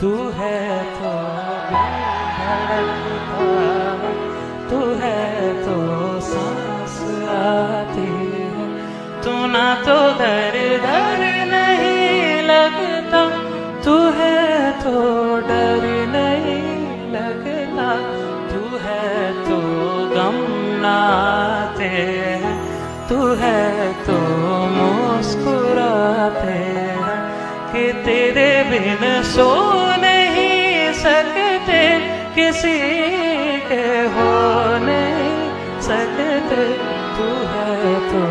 तू है तो धड़कता, तू है तो सांस आती है, तू ना तो दर दर नहीं लगता, तू है तो डर नहीं लगता, तू है तो गम ना आते हैं, तू है तो मुस्कुराते हैं कि तेरे बिन सो नहीं सकते, किसी के हो नहीं सकते, तू है तो